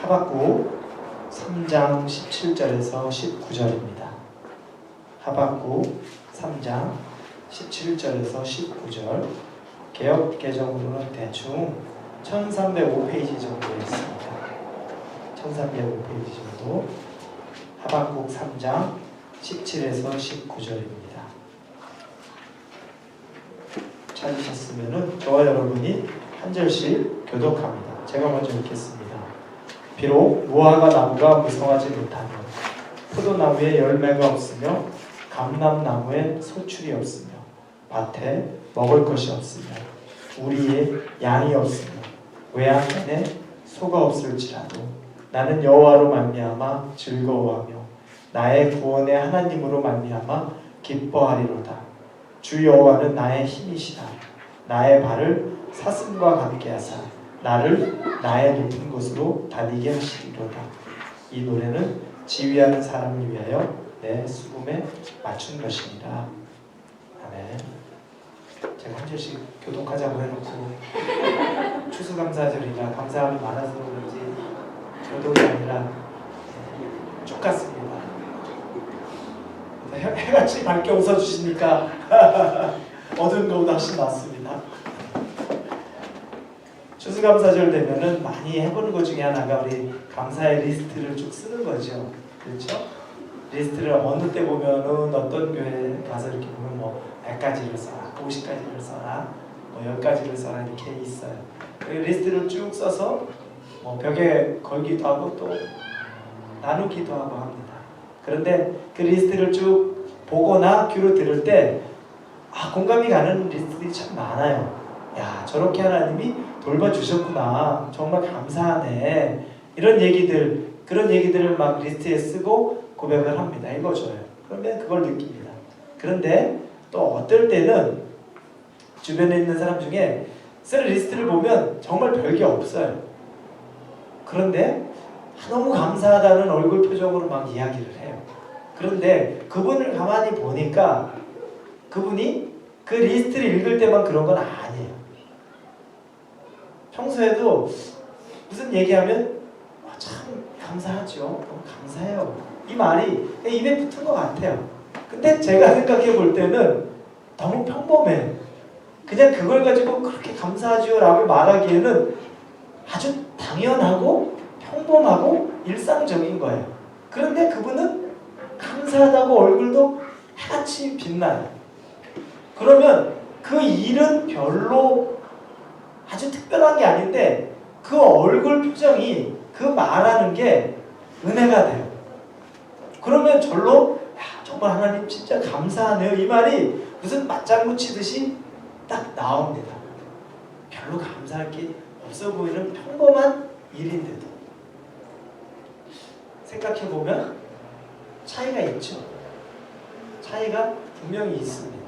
하박국 3장 17절에서 19절입니다. 하박국 3장 17절에서 19절. 개역 개정으로는 대충 1305페이지 정도 있습니다. 1305페이지 정도. 하박국 3장 17에서 19절입니다. 찾으셨으면 저와 여러분이 한 절씩 교독합니다. 제가 먼저 읽겠습니다. 비록 무화과 나무가 무성하지 못하며 포도나무에 열매가 없으며 감람나무에 소출이 없으며 밭에 먹을 것이 없으며 우리의 양이 없으며 외양간에 소가 없을지라도 나는 여호와로 말미암아 즐거워하며 나의 구원의 하나님으로 말미암아 기뻐하리로다. 주 여호와는 나의 힘이시다. 나의 발을 사슴과 같게 하사 나를 나의 높은 곳으로 다니게 하시리로다. 이 노래는 지휘하는 사람을 위하여 내 수금에 맞춘 것이니라. 아멘. 제가 한 절씩 교독하자고 해놓고 추수감사절이라 감사함이 많아서 그런지 교독이 아니라 쭉 갔습니다. 해같이 밝게 웃어주시니까 어두운 것보다 훨씬 낫습니다. 추수감사절 되면은 많이 해보는 것 중에 하나가 우리 감사의 리스트를 쭉 쓰는 거죠. 그렇죠? 리스트를 어느 때 보면은 어떤 교회 가서 이렇게 보면 뭐 100가지를 써라, 50가지를 써라, 뭐 10가지를 써라 이렇게 있어요. 그 리스트를 쭉 써서 뭐 벽에 걸기도 하고 또 나누기도 하고 합니다. 그런데 그 리스트를 쭉 보거나 귀로 들을 때 공감이 가는 리스트들이 참 많아요. 야, 저렇게 하나님이 돌봐주셨구나. 정말 감사하네. 이런 얘기들, 그런 얘기들을 막 리스트에 쓰고 고백을 합니다. 읽어줘요. 그러면 그걸 느낍니다. 그런데 또 어떨 때는 주변에 있는 사람 중에 쓸 리스트를 보면 정말 별게 없어요. 그런데 너무 감사하다는 얼굴 표정으로 막 이야기를 해요. 그런데 그분을 가만히 보니까 그분이 그 리스트를 읽을 때만 그런 건 아니에요. 평소에도 무슨 얘기하면 참 감사하죠. 너무 감사해요. 이 말이 입에 붙은 것 같아요. 근데 제가 생각해 볼 때는 너무 평범해. 그냥 그걸 가지고 그렇게 감사하죠 라고 말하기에는 아주 당연하고 평범하고 일상적인 거예요. 그런데 그분은 감사하다고 얼굴도 해같이 빛나요. 그러면 그 일은 별로 아주 특별한 게 아닌데 그 얼굴 표정이 그 말하는 게 은혜가 돼요. 그러면 절로 정말 하나님 진짜 감사하네요. 이 말이 무슨 맞장구 치듯이 딱 나옵니다. 별로 감사할 게 없어 보이는 평범한 일인데도 생각해보면 차이가 있죠. 차이가 분명히 있습니다.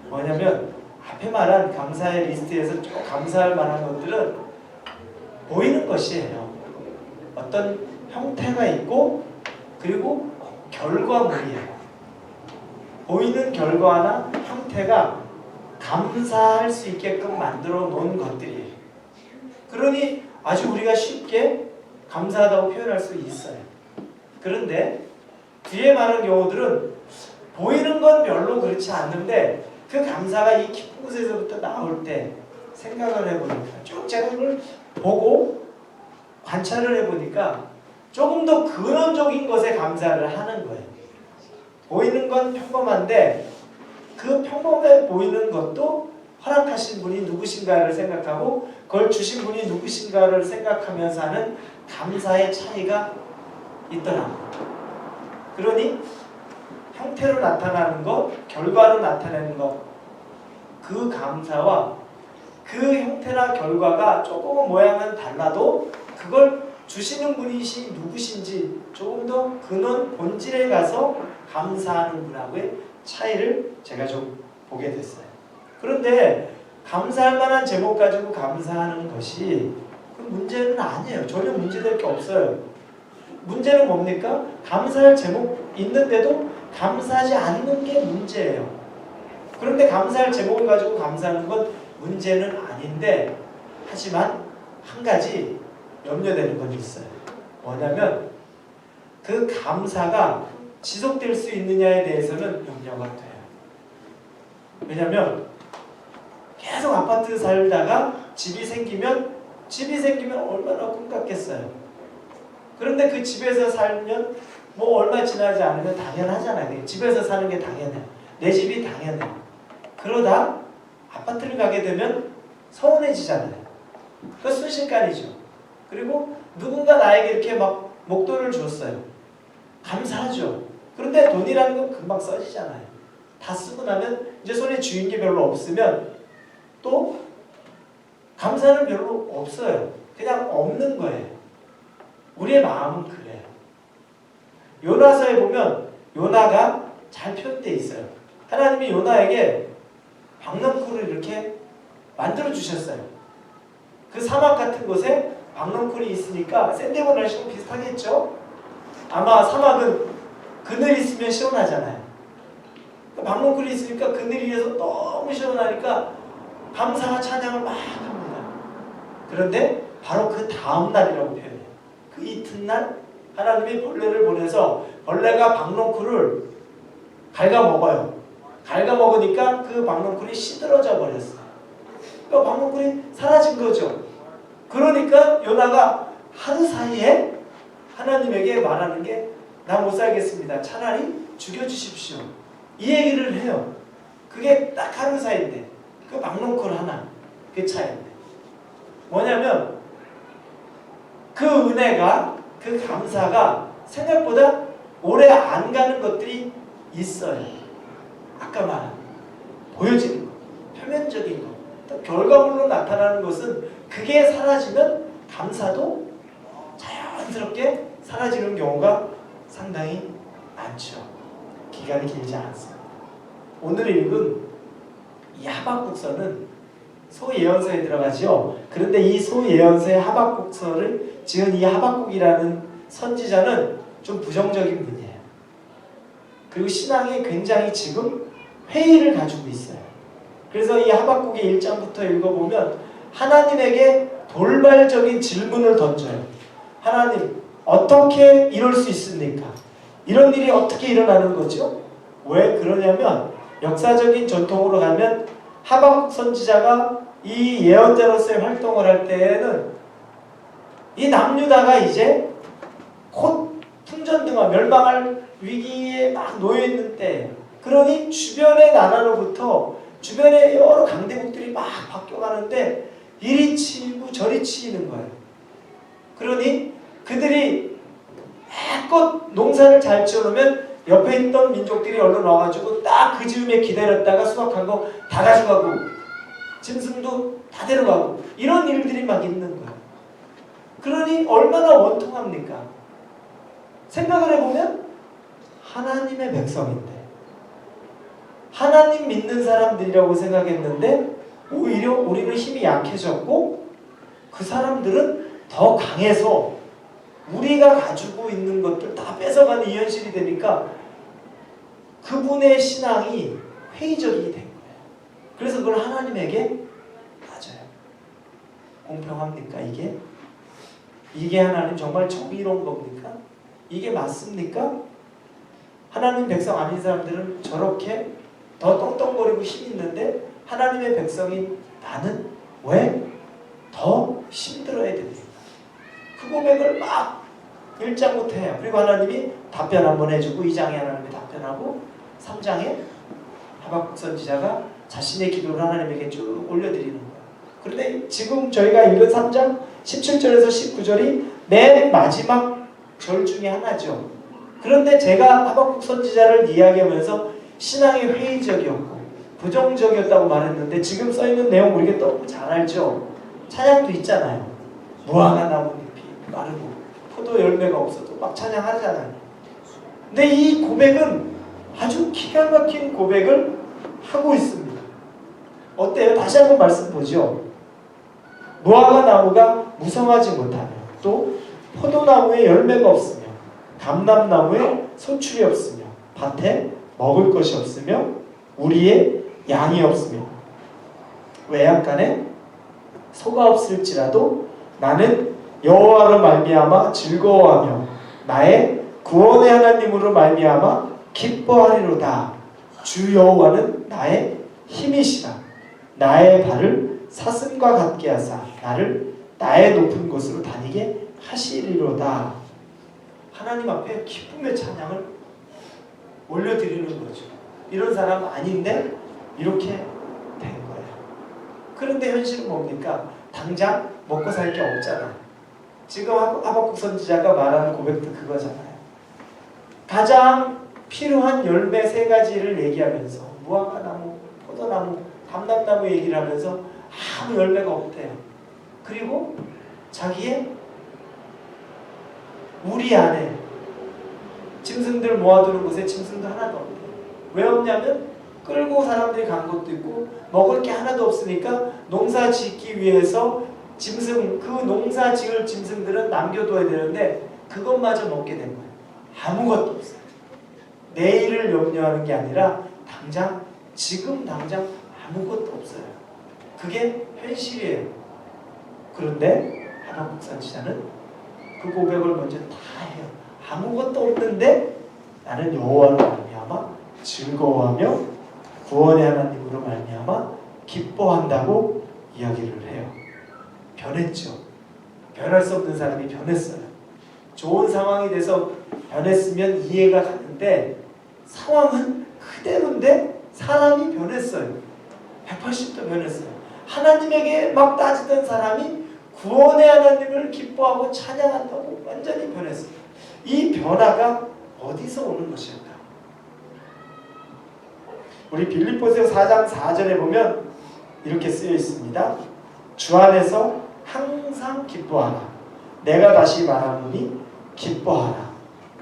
뭐냐면 앞에 말한 감사의 리스트에서 좀 감사할 만한 것들은 보이는 것이에요. 어떤 형태가 있고 그리고 결과물이에요. 보이는 결과나 형태가 감사할 수 있게끔 만들어 놓은 것들이에요. 그러니 아주 우리가 쉽게 감사하다고 표현할 수 있어요. 그런데 뒤에 말한 경우들은 보이는 건 별로 그렇지 않는데 그 감사가 이 깊은 곳에서부터 나올 때 생각을 해보니까 쭉 제가 그걸 보고 관찰을 해보니까 조금 더 근원적인 것에 감사를 하는 거예요. 보이는 건 평범한데 그 평범해 보이는 것도 허락하신 분이 누구신가를 생각하고 그걸 주신 분이 누구신가를 생각하면서 하는 감사의 차이가 있더라. 그러니 형태로 나타나는 것, 결과로 나타내는 것, 그 감사와 그 형태나 결과가 조금은 모양은 달라도 그걸 주시는 분이 누구신지 조금 더 근원 본질에 가서 감사하는 분하고의 차이를 제가 좀 보게 됐어요. 그런데 감사할 만한 제목 가지고 감사하는 것이 그 문제는 아니에요. 전혀 문제될 게 없어요. 문제는 뭡니까? 감사할 제목 있는데도 감사하지 않는 게 문제예요. 그런데 감사할 제목을 가지고 감사하는 건 문제는 아닌데 하지만 한 가지 염려되는 건 있어요. 뭐냐면 그 감사가 지속될 수 있느냐에 대해서는 염려가 돼요. 왜냐면 계속 아파트 살다가 집이 생기면 얼마나 꿈 같겠어요. 그런데 그 집에서 살면 뭐 얼마 지나지 않으면 당연하잖아요. 집에서 사는 게 당연해요. 내 집이 당연해요. 그러다 아파트를 가게 되면 서운해지잖아요. 그거 순식간이죠. 그리고 누군가 나에게 이렇게 막 목돈을 줬어요. 감사하죠. 그런데 돈이라는 건 금방 써지잖아요. 다 쓰고 나면 이제 손에 쥐인 게 별로 없으면 또 감사는 별로 없어요. 그냥 없는 거예요. 우리의 마음은 그래요. 요나서에 보면 요나가 잘 표현되어 있어요. 하나님이 요나에게 박넝쿨을 이렇게 만들어 주셨어요. 그 사막 같은 곳에 박넝쿨이 있으니까 샌디에고 날씨랑 비슷하겠죠? 아마 사막은 그늘 있으면 시원하잖아요. 박넝쿨이 있으니까 그늘 위에서 너무 시원하니까 감사와 찬양을 막 합니다. 그런데 바로 그 다음 날이라고 표현해요. 그 이튿날 하나님이 벌레를 보내서 벌레가 박넝쿨을 갉아먹어요. 갉아먹으니까 그 박넝쿨이 시들어져 버렸어요. 그러니까 박넝쿨이 사라진 거죠. 그러니까 요나가 하루 사이에 하나님에게 말하는 게 나 못 살겠습니다. 차라리 죽여주십시오. 이 얘기를 해요. 그게 딱 하루 사이인데 그 박넝쿨 하나 그 차이인데 뭐냐면 그 은혜가 그 감사가 생각보다 오래 안 가는 것들이 있어요. 아까 말한 보여지는 것, 표면적인 것, 또 결과물로 나타나는 것은 그게 사라지면 감사도 자연스럽게 사라지는 경우가 상당히 많죠. 기간이 길지 않습니다. 오늘 읽은 이 하박국서는 소예언서에 들어가죠. 그런데 이 소예언서의 하박국서를 지은 이 하박국이라는 선지자는 좀 부정적인 분이에요. 그리고 신앙에 굉장히 지금 회의를 가지고 있어요. 그래서 이 하박국의 1장부터 읽어보면 하나님에게 돌발적인 질문을 던져요. 하나님, 어떻게 이럴 수 있습니까? 이런 일이 어떻게 일어나는 거죠? 왜 그러냐면 역사적인 전통으로 가면 하박국 선지자가 이 예언자로서의 활동을 할 때에는 이 남유다가 이제 곧 풍전등화 멸망할 위기에 막 놓여있는 때, 그러니 주변의 나라로부터 주변의 여러 강대국들이 막 바뀌어가는데 이리 치이고 저리 치이는 거예요. 그러니 그들이 마음껏 농사를 잘 지어놓으면 옆에 있던 민족들이 얼른 와가지고 딱 그 즈음에 기다렸다가 수확한 거 다 가져가고 짐승도 다 데려가고 이런 일들이 막 있는 거예요. 그러니 얼마나 원통합니까? 생각을 해보면 하나님의 백성인데 하나님 믿는 사람들이라고 생각했는데 오히려 우리는 힘이 약해졌고 그 사람들은 더 강해서 우리가 가지고 있는 것들 다 뺏어가는 이 현실이 되니까 그분의 신앙이 회의적이 된 거예요. 그래서 그걸 하나님에게 맞아요. 공평합니까 이게? 이게 하나님 정말 정의로운 겁니까? 이게 맞습니까? 하나님 백성 아닌 사람들은 저렇게 더 떵떵거리고 힘 있는데 하나님의 백성인 나는 왜 더 힘들어야 됩니까? 그 고백을 막 1장부터 해요. 그리고 하나님이 답변 한번 해주고 2장에 하나님이 답변하고 3장에 하박국 선지자가 자신의 기도를 하나님에게 쭉 올려드리는 거예요. 그런데 지금 저희가 읽은 3장 17절에서 19절이 맨 마지막 절 중에 하나죠. 그런데 제가 하박국 선지자를 이야기하면서 신앙이 회의적이었고 부정적이었다고 말했는데 지금 써있는 내용 우리가 너무 잘 알죠. 찬양도 있잖아요. 무화과 나뭇잎이 마르고 포도 열매가 없어도 막 찬양하잖아요. 근데 이 고백은 아주 기가 막힌 고백을 하고 있습니다. 어때요? 다시 한번 말씀 보죠. 무화과 나무가 무성하지 못하며 또 포도나무에 열매가 없으며 감람나무에 소출이 없으며 밭에 먹을 것이 없으며 우리의 양이 없으며 외양간에 소가 없을지라도 나는 여호와로 말미암아 즐거워하며 나의 구원의 하나님으로 말미암아 기뻐하리로다. 주 여호와는 나의 힘이시라. 나의 발을 사슴과 같게 하사 나를 나의 높은 곳으로 다니게 하시리로다. 하나님 앞에 기쁨의 찬양을 올려드리는 거죠. 이런 사람 아닌데 이렇게 된 거예요. 그런데 현실은 뭡니까? 당장 먹고 살 게 없잖아. 지금 하박국 선지자가 말하는 고백도 그거잖아요. 가장 필요한 열매 3가지를 얘기하면서 무화과나무, 포도나무, 감람나무 얘기를 하면서 아무 열매가 없대요. 그리고 자기의 우리 안에 짐승들 모아두는 곳에 짐승도 하나도 없대요. 왜 없냐면 끌고 사람들이 간 것도 있고 먹을 게 하나도 없으니까 농사 짓기 위해서 짐승, 그 농사 지을 짐승들은 남겨둬야 되는데 그것마저 먹게 된 거예요. 아무것도 없어요. 내일을 염려하는 게 아니라 당장, 지금 당장 아무것도 없어요. 그게 현실이에요. 그런데 하박국 선지자는 그 고백을 먼저 다 해요. 아무것도 없는데 나는 여호와로 말미암아 즐거워하며 구원의 하나님으로 말미암아 기뻐한다고 이야기를 해요. 변했죠. 변할 수 없는 사람이 변했어요. 좋은 상황이 돼서 변했으면 이해가 가는데 상황은 그대로인데 사람이 변했어요. 180도 변했어요. 하나님에게 막 따지던 사람이 구원의 하나님을 기뻐하고 찬양한다고 완전히 변했어요. 이 변화가 어디서 오는 것일까? 우리 빌립보서 4장 4절에 보면 이렇게 쓰여 있습니다. 주 안에서 항상 기뻐하라. 내가 다시 말하노니 기뻐하라.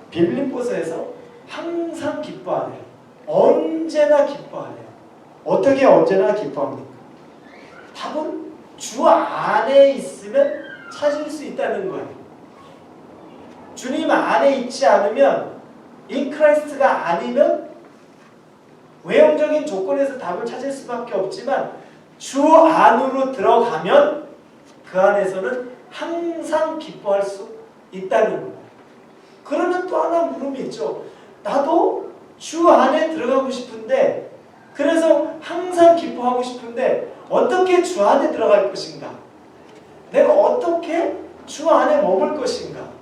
빌립보서에서 항상 기뻐하래요. 언제나 기뻐하래요. 어떻게 언제나 기뻐합니까? 답은 주 안에 있으면 찾을 수 있다는 거예요. 주님 안에 있지 않으면 인크라이스트가 아니면 외형적인 조건에서 답을 찾을 수밖에 없지만 주 안으로 들어가면 그 안에서는 항상 기뻐할 수 있다는 거예요. 그러면 또 하나 물음이 있죠. 나도 주 안에 들어가고 싶은데 그래서 항상 기뻐하고 싶은데 어떻게 주 안에 들어갈 것인가? 내가 어떻게 주 안에 머물 것인가?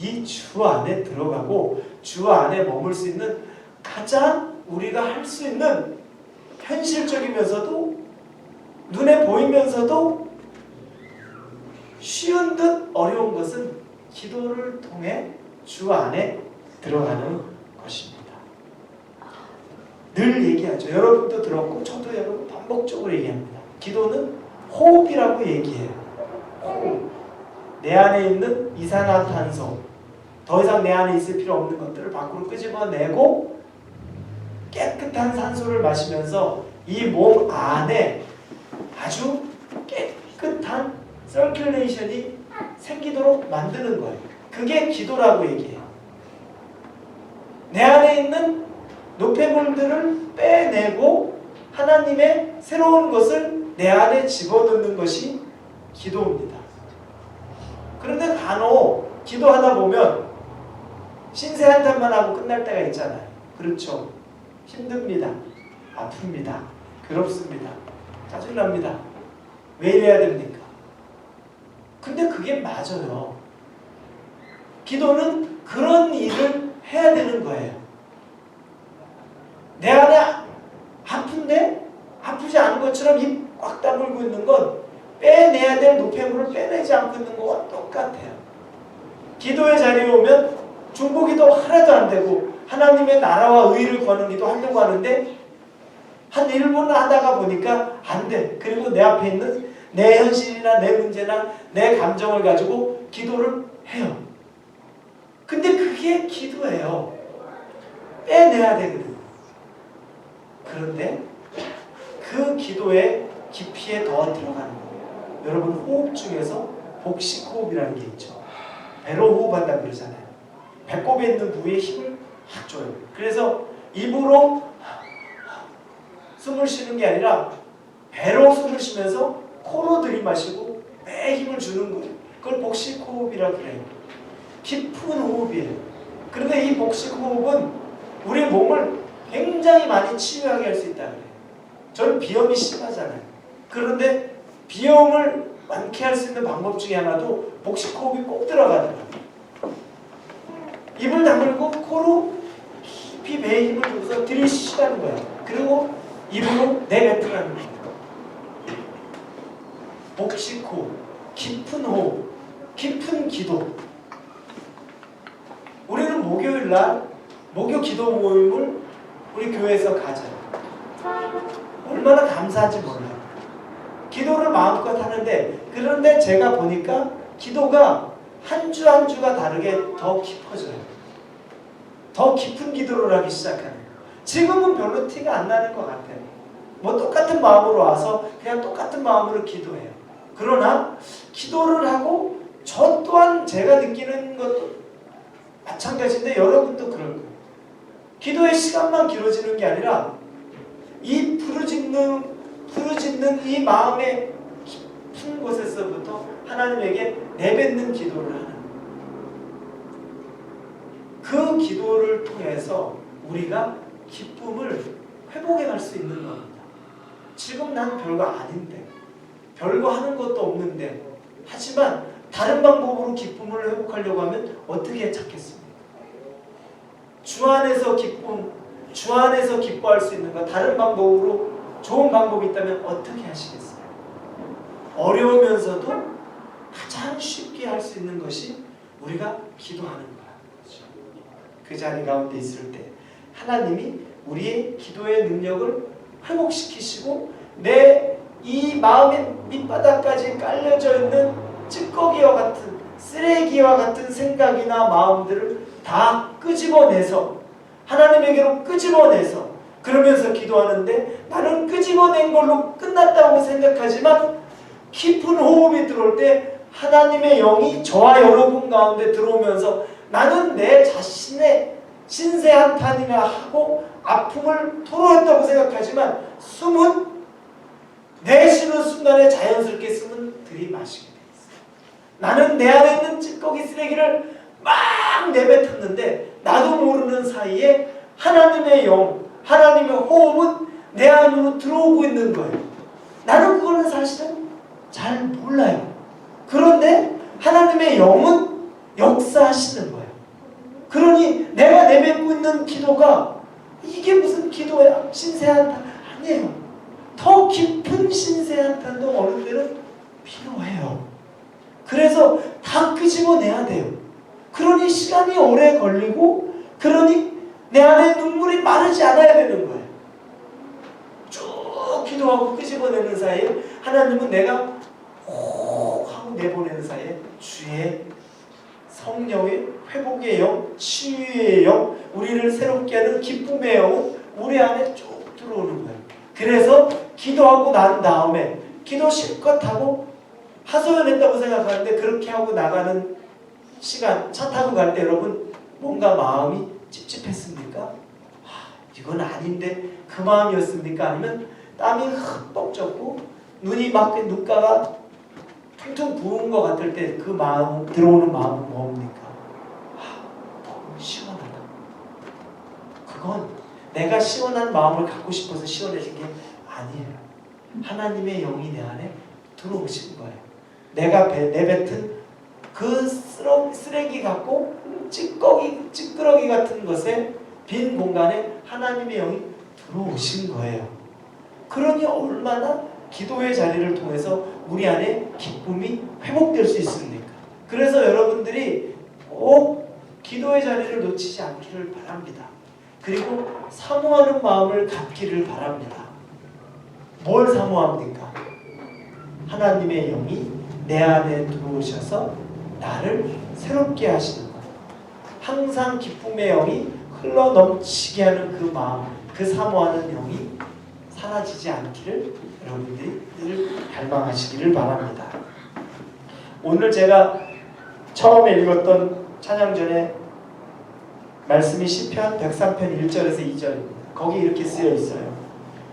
이 주 안에 들어가고 주 안에 머물 수 있는 가장 우리가 할 수 있는 현실적이면서도 눈에 보이면서도 쉬운 듯 어려운 것은 기도를 통해 주 안에 들어가는 것입니다. 늘 얘기하죠. 여러분도 들었고 저도 여러분 반복적으로 얘기합니다. 기도는 호흡이라고 얘기해요. 호흡. 내 안에 있는 이산화탄소, 더 이상 내 안에 있을 필요 없는 것들을 밖으로 끄집어내고 깨끗한 산소를 마시면서 이 몸 안에 아주 깨끗한 서큘레이션이 생기도록 만드는 거예요. 그게 기도라고 얘기해요. 내 안에 있는 노폐물들을 빼내고 하나님의 새로운 것을 내 안에 집어넣는 것이 기도입니다. 그런데 간혹 기도하다 보면 신세 한탄만 하고 끝날 때가 있잖아요. 그렇죠. 힘듭니다. 아픕니다. 괴롭습니다. 짜증납니다. 왜 이래야 됩니까? 근데 그게 맞아요. 기도는 그런 일을 해야 되는 거예요. 내 안에 아픈데 아프지 않은 것처럼 입 꽉 다물고 있는 건 빼내야 될 노폐물을 빼내지 않고 있는 것과 똑같아요. 기도의 자리에 오면 중보기도 하나도 안 되고 하나님의 나라와 의를 구하는 기도 하려고 하는데 한 1분 하다가 보니까 안 돼. 그리고 내 앞에 있는 내 현실이나 내 문제나 내 감정을 가지고 기도를 해요. 근데 그게 기도예요. 빼내야 되거든. 그런데 그 기도의 깊이에 더 들어가는 거예요. 여러분 호흡 중에서 복식 호흡이라는 게 있죠. 배로 호흡한다고 그러잖아요. 배꼽에 있는 부위에 힘을 확 줘요. 그래서 입으로 숨을 쉬는 게 아니라 배로 숨을 쉬면서 코로 들이마시고 배에 힘을 주는 거예요. 그걸 복식 호흡이라고 그래요. 깊은 호흡이에요. 그런데 이 복식 호흡은 우리 몸을 굉장히 많이 치유하게 할 수 있다 그래요. 저는 비염이 심하잖아요. 그런데 비염을 완쾌할 수 있는 방법 중에 하나도 복식 호흡이 꼭 들어가더라고요. 입을 다물고 코로 깊이 배에 힘을 줘서 들이쉬라는 거야. 그리고 입으로 내뱉으라는 거야. 복식 호흡, 깊은 호흡, 깊은 기도. 우리는 목요일날 목요 기도 모임을 우리 교회에서 가져요. 얼마나 감사한지 몰라요. 기도를 마음껏 하는데, 그런데 제가 보니까 기도가 한 주 한 주가 다르게 더 깊어져요. 더 깊은 기도를 하기 시작하는. 지금은 별로 티가 안 나는 것 같아요. 뭐 똑같은 마음으로 와서 그냥 똑같은 마음으로 기도해요. 그러나 기도를 하고 저 또한 제가 느끼는 것도 마찬가지인데 여러분도 그럴 거예요. 기도의 시간만 길어지는 게 아니라 이 부르짖는 이 마음의 깊은 곳에서부터 하나님에게 내뱉는 기도를 하는, 그 기도를 통해서 우리가 기쁨을 회복해 갈 수 있는 겁니다. 지금 난 별거 아닌데, 별거 하는 것도 없는데, 하지만 다른 방법으로 기쁨을 회복하려고 하면 어떻게 찾겠습니까? 주 안에서 기쁨, 주 안에서 기뻐할 수 있는 것, 다른 방법으로 좋은 방법이 있다면 어떻게 하시겠어요? 어려우면서도 가장 쉽게 할 수 있는 것이 우리가 기도하는 거야. 그렇죠? 그 자리 가운데 있을 때 하나님이 우리의 기도의 능력을 회복시키시고 내 이 마음의 밑바닥까지 깔려져 있는 찌꺼기와 같은, 쓰레기와 같은 생각이나 마음들을 다 끄집어내서 하나님에게로 끄집어내서, 그러면서 기도하는데 나는 끄집어낸 걸로 끝났다고 생각하지만 깊은 호흡이 들어올 때 하나님의 영이 저와 여러분 가운데 들어오면서 나는 내 자신의 신세 한탄이나 하고 아픔을 토로했다고 생각하지만 숨은 내쉬는 순간에 자연스럽게 숨은 들이마시게 돼 있어요. 나는 내 안에 있는 찌꺼기 쓰레기를 막 내뱉었는데 나도 모르는 사이에 하나님의 영, 하나님의 호흡은 내 안으로 들어오고 있는 거예요. 나는 그거는 사실은 잘 몰라요. 그런데 하나님의 영은 역사하시는 거예요. 그러니 내가 내뱉고 있는 기도가 이게 무슨 기도야? 신세한탄 아니에요. 더 깊은 신세한탄도 어느 때는 필요해요. 그래서 다 끄집어내야 돼요. 그러니 시간이 오래 걸리고, 그러니 내 안에 눈물이 마르지 않아야 되는 거예요. 쭉 기도하고 끄집어내는 사이에 하나님은 내가 호 하고 내보내는 사이에 주의 성령의 회복의 영, 치유의 영, 우리를 새롭게 하는 기쁨의 영은 우리 안에 쭉 들어오는 거예요. 그래서 기도하고 난 다음에 기도 실컷 하고 하소연했다고 생각하는데, 그렇게 하고 나가는 시간, 차 타고 갈 때 여러분 뭔가 마음이 찝찝했습니까? 이건 아닌데 그 마음이었습니까? 아니면 땀이 흠뻑 젖고 눈이 막 눈가가 퉁퉁 부은 것 같을 때 그 마음, 들어오는 마음은 뭡니까? 너무 시원하다. 그건 내가 시원한 마음을 갖고 싶어서 시원해진 게 아니에요. 하나님의 영이 내 안에 들어오신 거예요. 내가 내뱉은 그 쓰레기 같고 찌끄러기 같은 것에 빈 공간에 하나님의 영이 들어오신 거예요. 그러니 얼마나 기도의 자리를 통해서 우리 안에 기쁨이 회복될 수 있습니까? 그래서 여러분들이 꼭 기도의 자리를 놓치지 않기를 바랍니다. 그리고 사모하는 마음을 갖기를 바랍니다. 뭘 사모합니까? 하나님의 영이 내 안에 들어오셔서 나를 새롭게 하시는 것. 항상 기쁨의 영이 흘러 넘치게 하는 그 마음, 그 사모하는 영이 사라지지 않기를 여러분들이 늘 갈망하시기를 바랍니다. 오늘 제가 처음에 읽었던 찬양전의 말씀이 시편 103편 1절에서 2절입니다. 거기 이렇게 쓰여 있어요.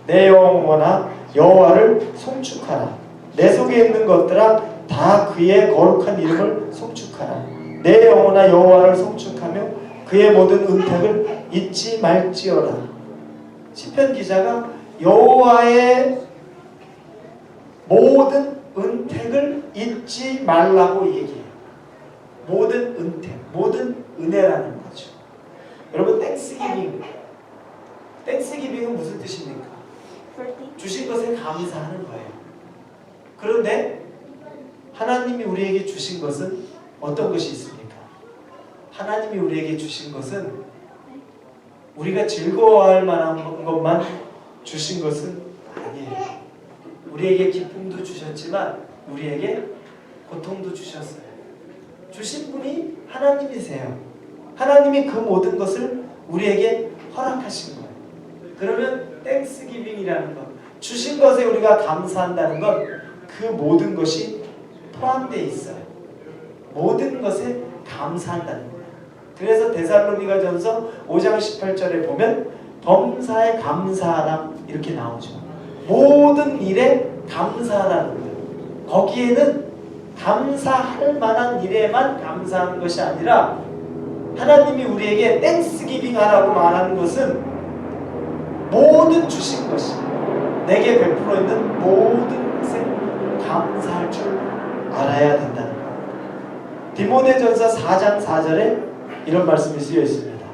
내 영혼아 여호와를 송축하라. 내 속에 있는 것들아 다 그의 거룩한 이름을 송축하라. 내 영혼아 여호와를 송축하며 그의 모든 은택을 잊지 말지어라. 시편 기자가 여호와의 모든 은택을 잊지 말라고 얘기해요. 모든 은택, 모든 은혜라는 거죠. 여러분 땡스기빙은 무슨 뜻입니까? 주신 것에 감사하는 거예요. 그런데 하나님이 우리에게 주신 것은 어떤 것이 있습니까? 하나님이 우리에게 주신 것은 우리가 즐거워할 만한 것만 주신 것은 아니에요. 우리에게 기쁨도 주셨지만 우리에게 고통도 주셨어요. 주신 분이 하나님이세요. 하나님이 그 모든 것을 우리에게 허락하신 거예요. 그러면 땡스기빙이라는 것, 주신 것에 우리가 감사한다는 건 그 모든 것이 포함되어 있어요. 모든 것에 감사한다는 거예요. 그래서 데살로니가전서 5장 18절에 보면 범사에 감사하라 이렇게 나오죠. 모든 일에 감사하라는 거예요. 거기에는 감사할 만한 일에만 감사하는 것이 아니라 하나님이 우리에게 땡스기빙 하라고 말하는 것은 모든 주신 것이 내게 베풀어 있는 모든 것에 감사할 줄 알아야 된다는 거예요. 디모데전서 4장 4절에 이런 말씀이 쓰여 있습니다.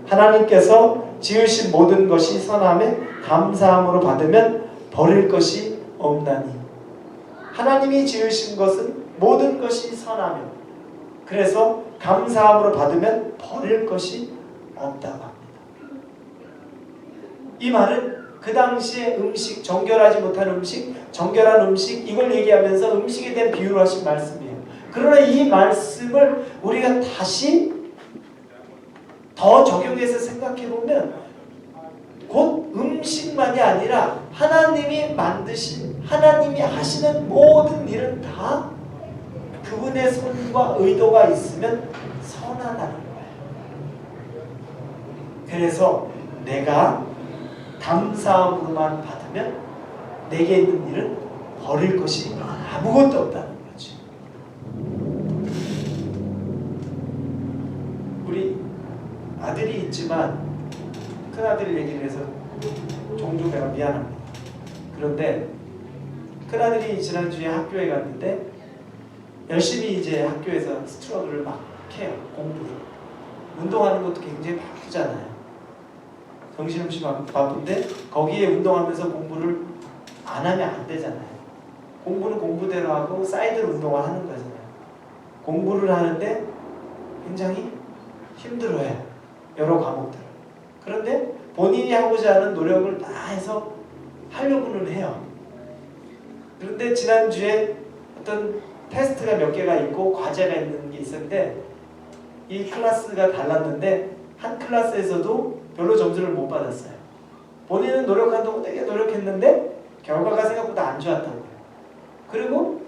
하나님께서 지으신 모든 것이 선함에 감사함으로 받으면 버릴 것이 없나니. 하나님이 지으신 것은 모든 것이 선하며 그래서 감사함으로 받으면 버릴 것이 없다고 합니다. 이 말은 그 당시에 음식, 정결하지 못한 음식, 정결한 음식 이걸 얘기하면서 음식에 대한 비유를 하신 말씀이에요. 그러나 이 말씀을 우리가 다시 더 적용해서 생각해보면 곧 음식만이 아니라 하나님이 만드신, 하나님이 하시는 모든 일은 다 그분의 손과 의도가 있으면 선하다는 거예요. 그래서 내가 감사함으로만 받으면 내게 있는 일은 버릴 것이 아무것도 없다는 거죠. 우리 아들이 있지만 큰아들 얘기를 해서 종종 내가 미안합니다. 그런데 큰아들이 지난주에 학교에 갔는데 열심히 이제 학교에서 스트러글을 막 해요. 공부를. 운동하는 것도 굉장히 바쁘잖아요. 정신없이 바쁜데 거기에 운동하면서 공부를 안 하면 안 되잖아요. 공부는 공부대로 하고 사이드로 운동을 하는 거잖아요. 공부를 하는데 굉장히 힘들어해요. 여러 과목들을. 그런데 본인이 하고자 하는 노력을 다 해서 하려고는 해요. 그런데 지난주에 어떤 테스트가 몇 개가 있고 과제가 있는 게 있었는데 이 클래스가 달랐는데 한 클래스에서도 별로 점수를 못 받았어요. 본인은 노력한다고 되게 노력했는데 결과가 생각보다 안 좋았다고요. 그리고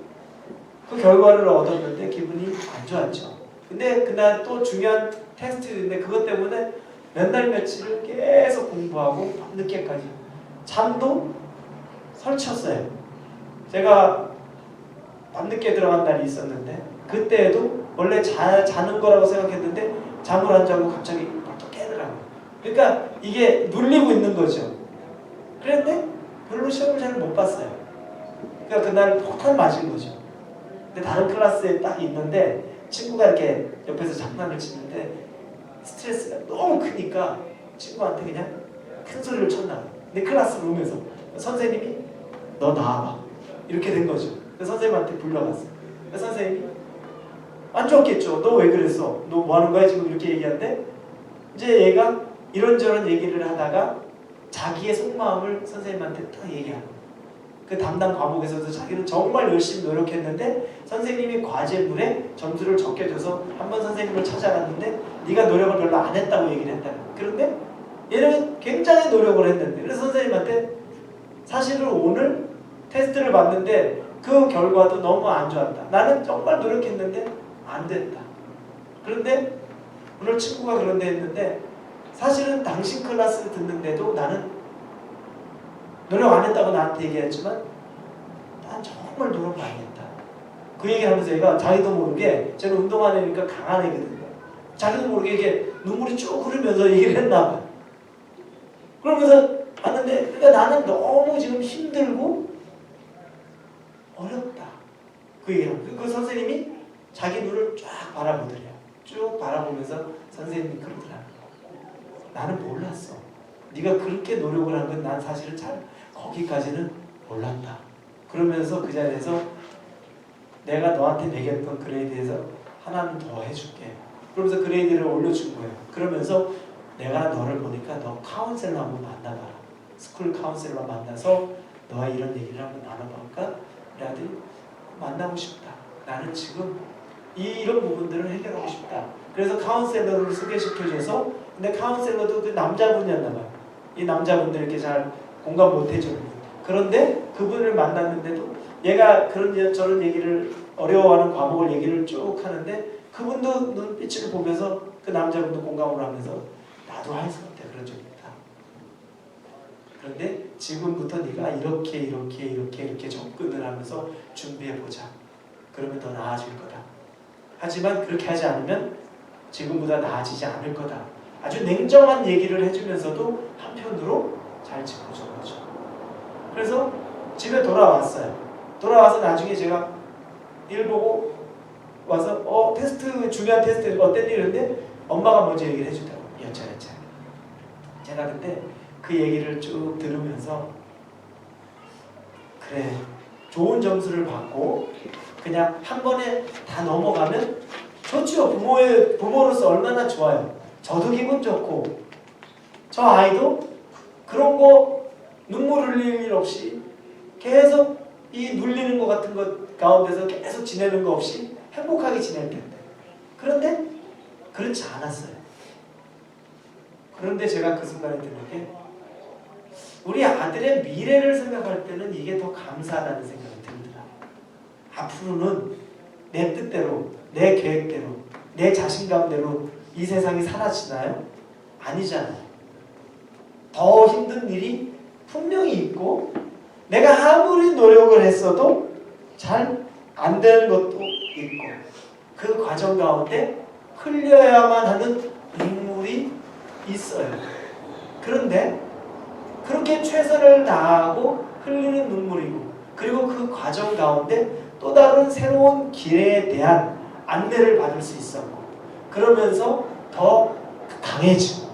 그 결과를 얻었는데 기분이 안 좋았죠. 근데 그날 또 중요한 테스트인데 그것 때문에 몇 날 며칠을 계속 공부하고 밤늦게까지 잠도 설쳤어요. 제가 밤늦게 들어간 날이 있었는데 그때에도 원래 자는 거라고 생각했는데 잠을 안 자고 갑자기 또 깨더라고요. 그러니까 이게 눌리고 있는 거죠. 그런데 별로 시험을 잘 못 봤어요. 그러니까 그날 폭탄 맞은 거죠. 근데 다른 클래스에 딱 있는데 친구가 이렇게 옆에서 장난을 치는데 스트레스가 너무 크니까 친구한테 그냥 큰 소리를 쳤나. 근데 클래스 룸에서 선생님이 너 나와봐 이렇게 된 거죠. 그래서 선생님한테 불러갔어요. 그래서 선생님이 안 좋았겠죠. 너 왜 그랬어? 너 뭐 하는 거야 지금 이렇게 얘기하는데 이제 얘가 이런저런 얘기를 하다가 자기의 속마음을 선생님한테 딱 얘기하는 거예요. 그 담당 과목에서도 자기는 정말 열심히 노력했는데 선생님이 과제물에 점수를 적게 줘서 한번 선생님을 찾아갔는데 네가 노력을 별로 안 했다고 얘기를 했다는 거예요. 그런데 얘는 굉장히 노력을 했는데 그래서 선생님한테 사실은 오늘 테스트를 봤는데 그 결과도 너무 안 좋았다. 나는 정말 노력했는데 안 됐다. 그런데 오늘 친구가 그런데 했는데 사실은 당신 클래스를 듣는데도 나는 노력 안 했다고 나한테 얘기했지만 난 정말 노력 많이 했다. 그 얘기를 하면서 얘가 자기도 모르게, 저는 운동하는 애니까 강한 애거든요. 자기도 모르게 이게 눈물이 쭉 흐르면서 얘기를 했나 봐요. 그러면서 봤는데, 그러니까 나는 너무 지금 힘들고 어렵다. 그 얘기를 하면서 그 선생님이 자기 눈을 쫙 바라보더래요. 쭉 바라보면서 선생님이 그러더라고요. 나는 몰랐어. 네가 그렇게 노력을 한 건 난 사실은 잘 거기까지는 몰랐다. 그러면서 그 자리에서 내가 너한테 매겼던 그레이드에서 하나는 더 해줄게. 그러면서 그레이드를 올려준 거예요. 그러면서 내가 너를 보니까 너 카운셀러 한번 만나봐라. 스쿨 카운셀러 만나서 너와 이런 얘기를 한번 나눠볼까? 우리 아들이 만나고 싶다. 나는 지금 이런 부분들을 해결하고 싶다. 그래서 카운셀러를 소개시켜줘서, 근데 카운셀러도 그 남자분이었나 봐요. 이 남자분들에게 잘 공감 못 해주는 분. 그런데 그분을 만났는데도 얘가 그런 저런 얘기를, 어려워하는 과목을 얘기를 쭉 하는데 그분도 눈빛을 보면서 그 남자분도 공감을 하면서 나도 할 수 없대, 그런 적 있다. 그런데 지금부터 네가 이렇게 접근을 하면서 준비해보자. 그러면 더 나아질 거다. 하지만 그렇게 하지 않으면 지금보다 나아지지 않을 거다. 아주 냉정한 얘기를 해주면서도 한편으로 잘 짚어준 거죠. 그래서 집에 돌아왔어요. 돌아와서 나중에 제가 일 보고 와서 테스트, 중요한 테스트 어땠니? 이랬는데 엄마가 먼저 얘기를 해주더라고요. 여차여차. 제가 그때 그 얘기를 쭉 들으면서 그래, 좋은 점수를 받고 그냥 한 번에 다 넘어가면 좋죠. 부모로서 얼마나 좋아요. 저도 기분 좋고 저 아이도 그런 거 눈물 흘릴 일 없이 계속 이 눌리는 것 같은 것 가운데서 계속 지내는 거 없이 행복하게 지낼 텐데. 그런데 그렇지 않았어요. 그런데 제가 그 순간에 드는 게, 우리 아들의 미래를 생각할 때는 이게 더 감사하다는 생각이 들더라. 앞으로는 내 뜻대로, 내 계획대로, 내 자신감대로 이 세상이 사라지나요? 아니잖아요. 더 힘든 일이 분명히 있고 내가 아무리 노력을 했어도 잘 안 되는 것도 있고 그 과정 가운데 흘려야만 하는 눈물이 있어요. 그런데 그렇게 최선을 다하고 흘리는 눈물이고, 그리고 그 과정 가운데 또 다른 새로운 길에 대한 안내를 받을 수 있었고, 그러면서 더 강해지고,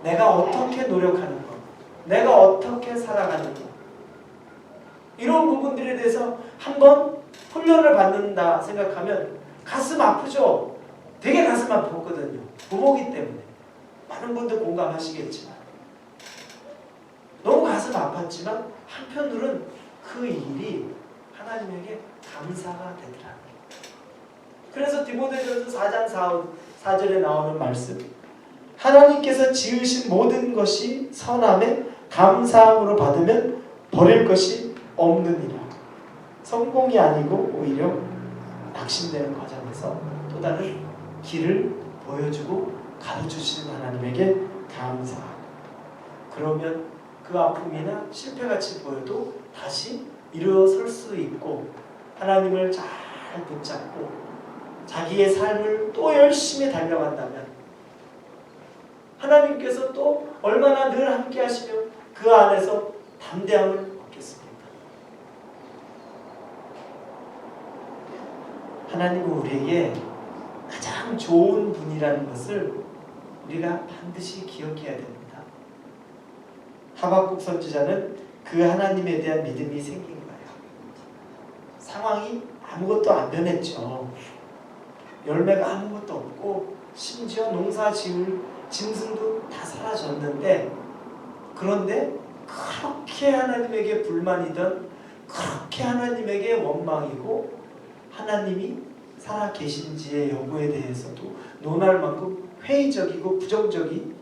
내가 어떻게 노력하는 것, 내가 어떻게 살아가는 것, 이런 부분들에 대해서 한번 훈련을 받는다 생각하면 가슴 아프죠? 되게 가슴 아팠거든요. 부모기 때문에. 많은 분들 공감하시겠지만 너무 가슴 아팠지만 한편으로는 그 일이 하나님에게 감사가 되더라고요. 그래서 디모데전서 4장 4절에 나오는 말씀, 하나님께서 지으신 모든 것이 선함에 감사함으로 받으면 버릴 것이 없느니라. 성공이 아니고 오히려 낙심되는 과정에서 또 다른 길을 보여주고 가르쳐주시는 하나님에게 감사하고, 그러면 그 아픔이나 실패같이 보여도 다시 일어설 수 있고 하나님을 잘 붙잡고 자기의 삶을 또 열심히 달려간다면 하나님께서 또 얼마나 늘 함께 하시며 그 안에서 담대함을 얻겠습니까? 하나님은 우리에게 가장 좋은 분이라는 것을 우리가 반드시 기억해야 됩니다. 하박국 선지자는 그 하나님에 대한 믿음이 생긴 거예요. 상황이 아무것도 안 변했죠. 열매가 아무것도 없고 심지어 농사 지을 짐승도 다 사라졌는데, 그런데 그렇게 하나님에게 불만이던, 그렇게 하나님에게 원망이고 하나님이 살아계신지의 여부에 대해서도 논할 만큼 회의적이고 부정적인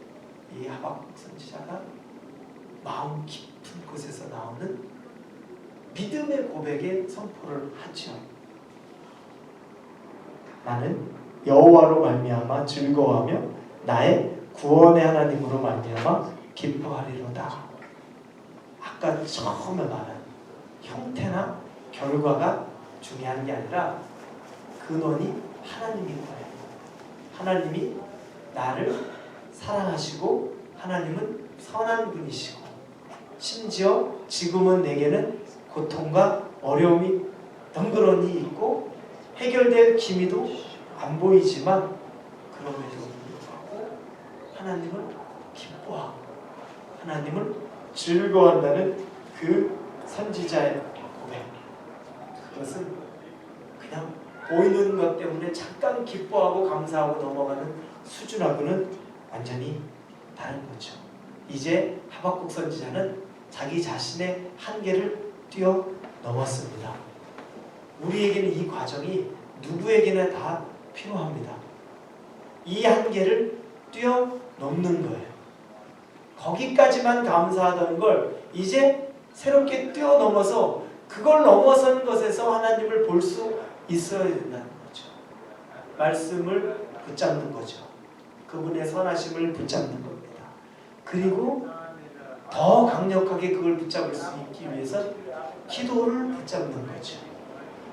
이 하박국 선지자가 마음 깊은 곳에서 나오는 믿음의 고백의 선포를 하죠. 나는 여호와로 말미암아 즐거워하며 나의 구원의 하나님으로 말미암아 기뻐하리로다. 아까 처음에 말한 형태나 결과가 중요한 게 아니라 근원이 하나님인 거예요. 하나님이 나를 사랑하시고 하나님은 선한 분이시고 심지어 지금은 내게는 고통과 어려움이 덩그러니 있고 해결될 기미도 안 보이지만 그럼에도 불구하고 하나님을 기뻐하고 하나님을 즐거워한다는 그 선지자의 고백, 그것은 그냥 보이는 것 때문에 잠깐 기뻐하고 감사하고 넘어가는 수준하고는 완전히 다른 거죠. 이제 하박국 선지자는 자기 자신의 한계를 뛰어넘었습니다. 우리에게는 이 과정이 누구에게나 다 필요합니다. 이 한계를 뛰어넘는 거예요. 거기까지만 감사하던 걸 이제 새롭게 뛰어넘어서 그걸 넘어선 것에서 하나님을 볼 수 있어야 된다는 거죠. 말씀을 붙잡는 거죠. 그분의 선하심을 붙잡는 겁니다. 그리고 더 강력하게 그걸 붙잡을 수 있기 위해서 기도를 붙잡는 거죠.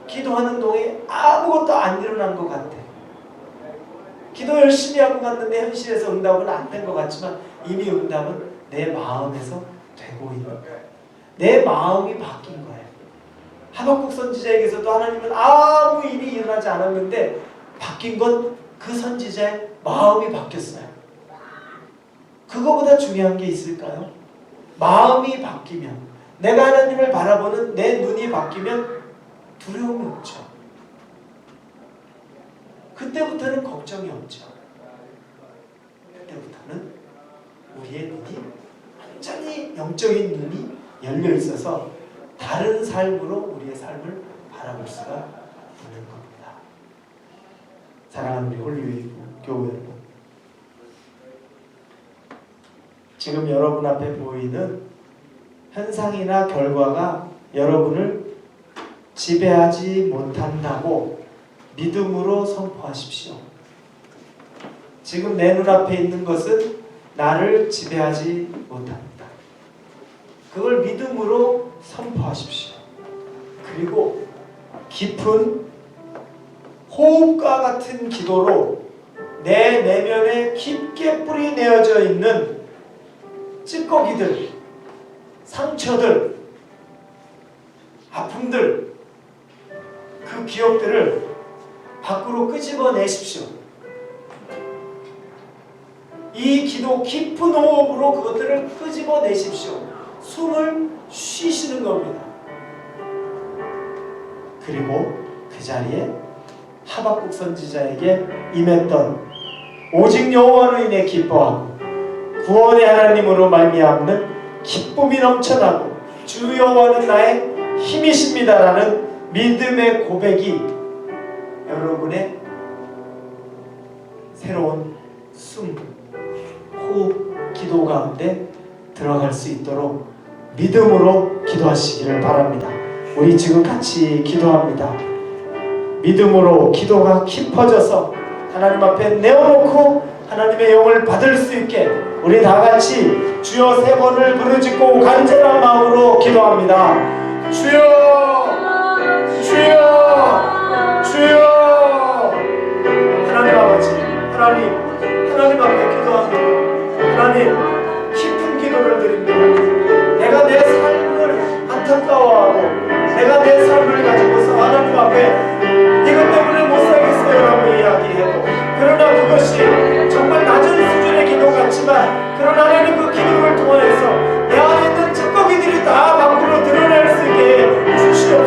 기도하는 동안 아무것도 안 일어난 것 같아. 기도 열심히 하고 갔는데 현실에서 응답은 안 된 것 같지만 이미 응답은 내 마음에서 되고 있는 거예요. 내 마음이 바뀐 거예요. 하박국 선지자에게서도 하나님은 아무 일이 일어나지 않았는데 바뀐 건 그 선지자의 마음이 바뀌었어요. 그거보다 중요한 게 있을까요? 마음이 바뀌면, 내가 하나님을 바라보는 내 눈이 바뀌면 두려움이 없죠. 그때부터는 걱정이 없죠. 그때부터는 우리의 눈이 완전히 영적인 눈이 열려 있어서 다른 삶으로 우리의 삶을 바라볼 수가 있는 겁니다. 사랑하는 우리 홀리웨이 교회 여러분, 지금 여러분 앞에 보이는 현상이나 결과가 여러분을 지배하지 못한다고 믿음으로 선포하십시오. 지금 내 눈앞에 있는 것은 나를 지배하지 못합니다. 그걸 믿음으로 선포하십시오. 그리고 깊은 호흡과 같은 기도로 내 내면에 깊게 뿌리 내어져 있는 찌꺼기들, 상처들, 아픔들, 그 기억들을 밖으로 끄집어내십시오. 이 기도 깊은 호흡으로 그것들을 끄집어내십시오. 숨을 쉬시는 겁니다. 그리고 그 자리에 하박국 선지자에게 임했던 오직 여호와로 인해 기뻐하고 구원의 하나님으로 말미암는 기쁨이 넘쳐나고 주 여호와는 나의 힘이십니다라는 믿음의 고백이 여러분의 새로운 숨, 호흡, 기도 가운데 들어갈 수 있도록 믿음으로 기도하시기를 바랍니다. 우리 지금 같이 기도합니다. 믿음으로 기도가 깊어져서 하나님 앞에 내어놓고 하나님의 영을 받을 수 있게 우리 다 같이 주여 3번을 부르짖고 간절한 마음으로 기도합니다. 주여, 주여, 주여. 하나님 아버지, 하나님 앞에 기도합니다. 하나님, 깊은 기도를 드립니다. 내가 내 삶을 안타까워하고 내가 내 삶을 가지고서 하나님 앞에 이것 때문에 못 살겠어요 라고 이야기해도, 그러나 그것이 정말 낮은 수준의 기도 같지만 그러나 하나님 그 기도를 통해서 내 안에 있는 찌꺼기들이 다 밖으로 드러날 수 있게 해주시옵소서.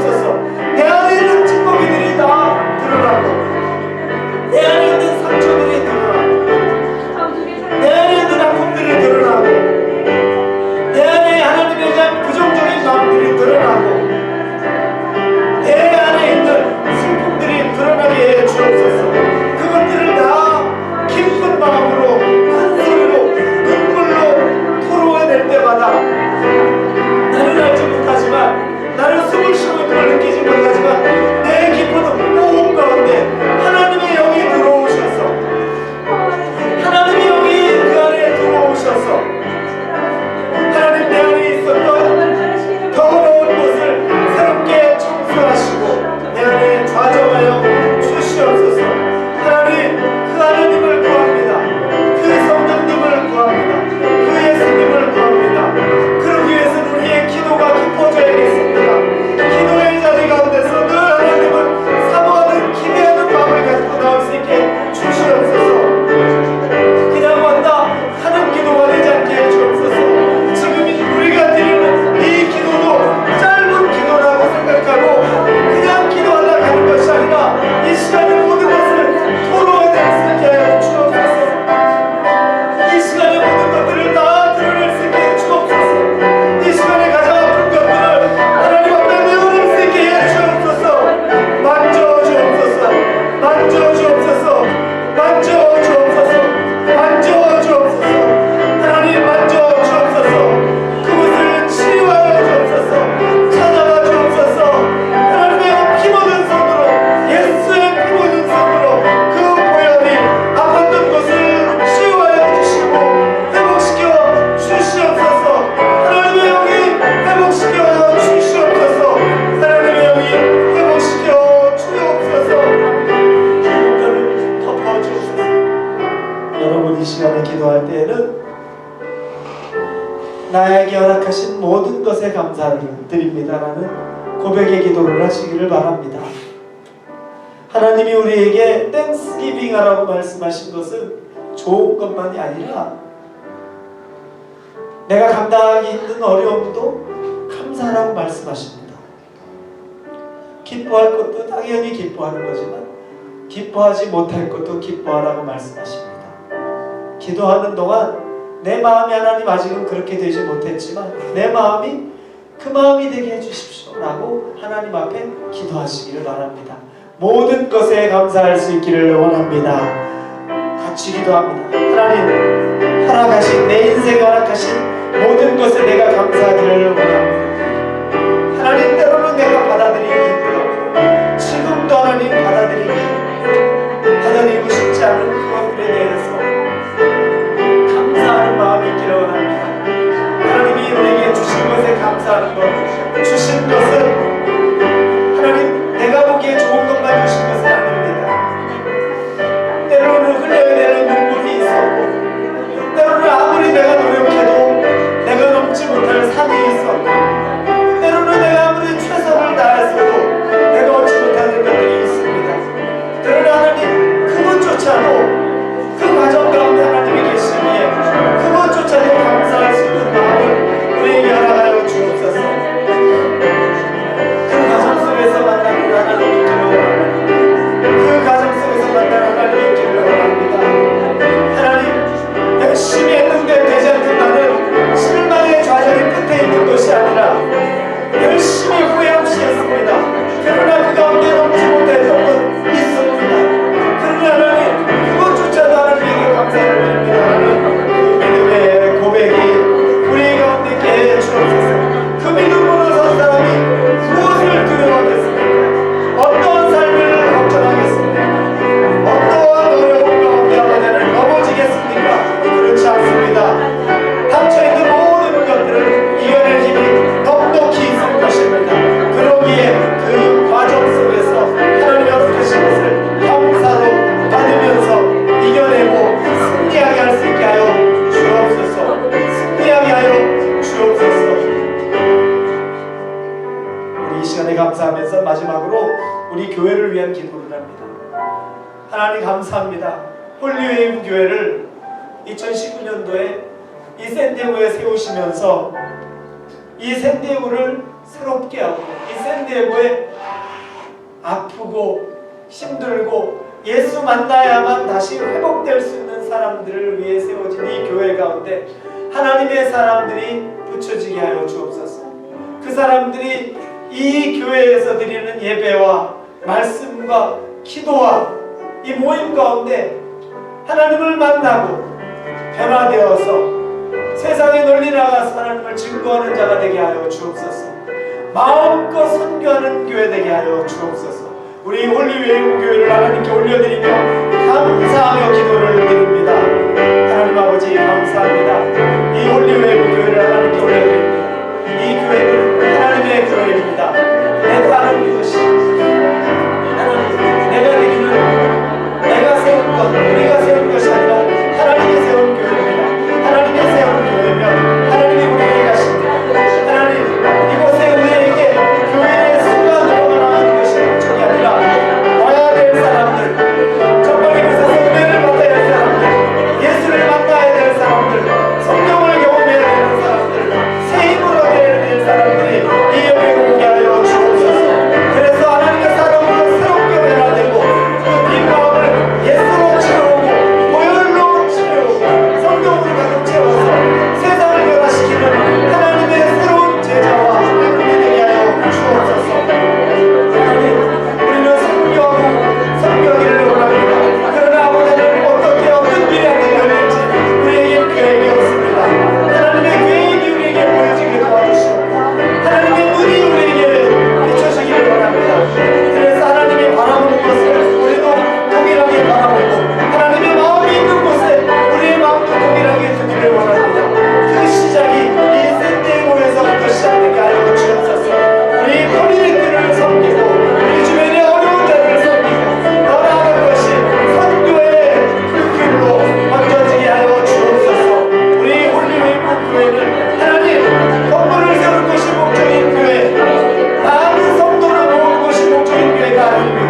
모든 것에 감사를 드립니다라는 고백의 기도를 하시기를 바랍니다. 하나님이 우리에게 땡스기빙 하라고 말씀하신 것은 좋은 것만이 아니라 내가 감당하기 힘든 어려움도 감사하라고 말씀하십니다. 기뻐할 것도 당연히 기뻐하는 거지만 기뻐하지 못할 것도 기뻐하라고 말씀하십니다. 기도하는 동안 내 마음이 하나님 아직은 그렇게 되지 못했지만 내 마음이 그 마음이 되게 해주십시오 라고 하나님 앞에 기도하시기를 바랍니다. 모든 것에 감사할 수 있기를 원합니다. 같이 기도합니다. 하나님, 허락하신 내 인생에 허락하신 모든 것에 내가 감사하기를 원합니다. 하나님, 때로는 내가 받아들이기 힘들었고 지금도 하나님 받아들이고 싶지 않은 그것들에 대해서 감사하는 마음이 있기를 원합니다. 하나님이 우리에게 주신 것에 감사하는 것, 주신 것은 하나님 내가 보기에 좋은 것만 주신 것은 아닙니다. 때로는 흘려야 되는 눈물이 있었고 때로는 아무리 내가 노력해도 내가 넘지 못할 산이 있었고 때로는 내가 아무리 최선을 다했어도 내가 얻지 못하는 것들이 있습니다. 그러나 하나님 그것조차도 그 과정 가운데 하나님이 계시기에 그것조차도 감사할 수 있는 마음을 우리에게 허락하여 주옵소서. 그 과정 속에서 만나는 하나님 있기를 원합니다. 그 과정 속에서 만나는 하나님 있기를 원합니다. 하나님, 열심히 했는데 되지 않는 나는 실망의 좌절이 끝에 있는 것이 아니라 열심히 후회 없이 했습니다. 그러나 그 가운데 넘지 못했던 건 있습니다. 그러나 하나님 그것조차도 하나님에게 감사를 드립니다. 그 믿음의 고백이 우리 가운데 있게 해 주옵소서. 그 믿음으로 선 사람이 무엇을 두려워하겠습니까? 어떠한 삶을 걱정하겠습니까? 어떠한 어려움 가운데 하나님을 넘어지겠습니까? 그렇지 않습니다. 닥쳐있는 모든 것들을 이겨낼 힘이 넉넉히 있을 것입니다. 그러기에 그 과정 속에서 하나님이 허락하신 것을 감사로 받으면서 이겨내고 승리하게 할 수 있게 하여 주옵소서. 승리하게 하여 주옵소서. 우리 이 시간에 감사하면서 마지막으로 우리 교회를 위한 기도를 합니다. 하나님 감사합니다. 홀리웨이브 교회를 2019년도에 이 샌디에고에 세우시면서 이 샌디에고를 새롭게 하고 이 샌디에고에 아프고 힘들고 예수 만나야만 다시 회복될 수 있는 사람들을 위해 세워진 이 교회 가운데 하나님의 사람들이 붙여지게 하여 주옵소서. 그 사람들이 이 교회에서 드리는 예배와 말씀과 기도와 이 모임 가운데 하나님을 만나고 변화되어서 세상에 널리 나가서 하나님을 증거하는 자가 되게 하여 주옵소서. 마음껏 선교하는 교회 되게 하여 주옵소서. 우리 홀리웨이브 교회를 하나님께 올려드리며 감사하며 기도를 드립니다. 하나님 아버지 감사합니다. 이 홀리웨이브 교회를 하나님께 올려드립니다. 이 교회는 하나님의 교회입니다. 내가 하는 것이 하나님 내가 드리는 내가 세운 것 우리가 세운 것이 아니라 하나님이 세운 교회입니다. 하나님이 세운 교회면 하나님이 우리에게 가십니다. 하나님 이곳에 우리에게 교회의 순간으로 나가는 것이 목적이 아니라 와야 될 사람들 정말 이곳에서 은혜를 받아야 할 사람들 예수를 만나야 될 사람들 성령을 경험해야 되는 사람들 새 힘을 얻어야 될 사람들이 이 예배에 오게 하여 주옵소서. 그래서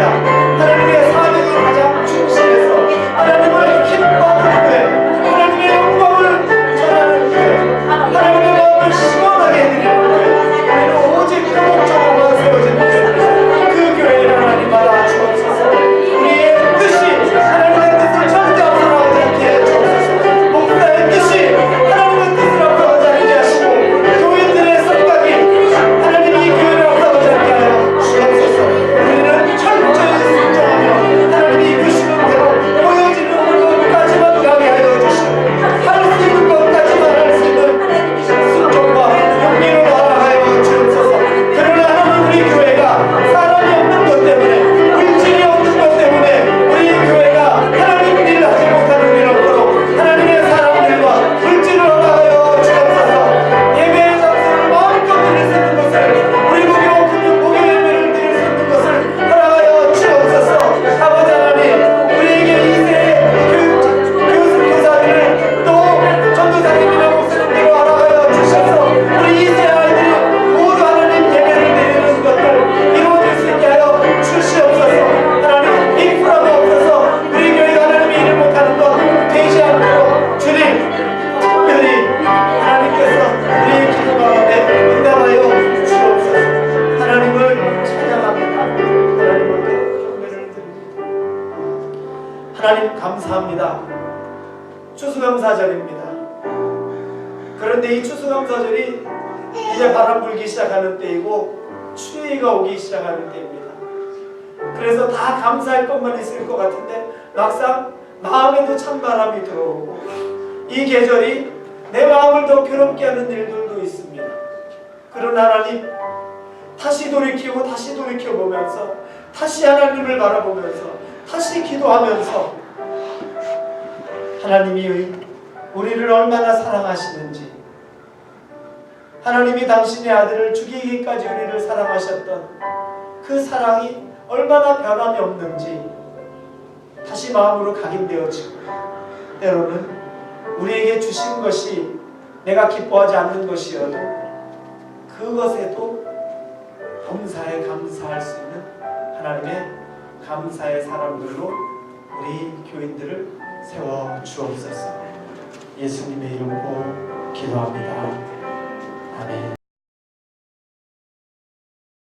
감사합니다. 하나님의 사명에 가장 충실해서 하나님을 기뻐하는 교회, 하나님의 영광을 전하는 교회, 하나님의 마음을 시원하게 해드리는 교회, 우리는 오직 그 목적으로만 세워진 교회, 그 교회를 하나님 받아 주옵소서. 우리의 뜻이 하나님의 뜻을 절대 앞서나가지 않게 해 주옵소서. 목사의 뜻이 하나님의 뜻을 앞서가지 않게 하시고 교인들의 생각이 하나님 이 교회를 앞서가지 않게 하여 주옵소서. 우리는 철저히 순종하며 하나님이 이끄시는 대로 보여지는 것까지만 가게 하여 주시고 할 수 있는 것까지만 할 수 있는 순종과 용기로 나아가여 주옵소서. 그러나 하나님 우리 교회가 사람이 없는 것 때문에 물질이 없는 것 때문에 우리 교회가 하나님 일을 하지 못하는 일 없도록 하나님의 사람들과 물질을 얻어가여 주옵소서. 예배의 장소를 마음껏 드릴 수 있는 것을 우리 목요 예배를 드릴 수 있는 것을 허락하여 주옵소서. 아버지 하나님 우리에게 이세의 교사들을 또 전도사님이나 목사님들을 허락하여 주셔서 우리 이세 아이들이 모두 하나님 예배를 드리는 것들 이루어질 수 있게 하여 주시옵소서. 하나님 인프라가 없어서 우리 교회가 하나님이 일을 못하는 것 되지 않도록 주님 특별히 하나님께서 우리의 기도 가운데 응답하여 주옵소서. 하나님을 찬양합니다. 하나님을 경배를 드립니다. 하나님 감사합니다. 추수감사절입니다. 그런데 이 추수감사절이 이제 바람 불기 시작하는 때이고 추위가 오기 시작하는 때입니다. 그래서 다 감사할 것만 있을 것 같은데 막상 마음에도 찬바람이 들어오고 이 계절이 내 마음을 더 괴롭게 하는 일들도 있습니다. 그러나 하나님 다시 돌이키고 다시 돌이켜보면서 다시 하나님을 바라보면서 다시 기도하면서 하나님이 우리를 얼마나 사랑하시는지, 하나님이 당신의 아들을 죽이기까지 우리를 사랑하셨던 그 사랑이 얼마나 변함이 없는지 다시 마음으로 각인되어지고, 때로는 우리에게 주신 것이 내가 기뻐하지 않는 것이어도 그것에도 범사에 감사할 수 있는 하나님의 감사의 사람들로 우리 교인들을 세워 주옵소서. 예수님의 이름으로 기도합니다.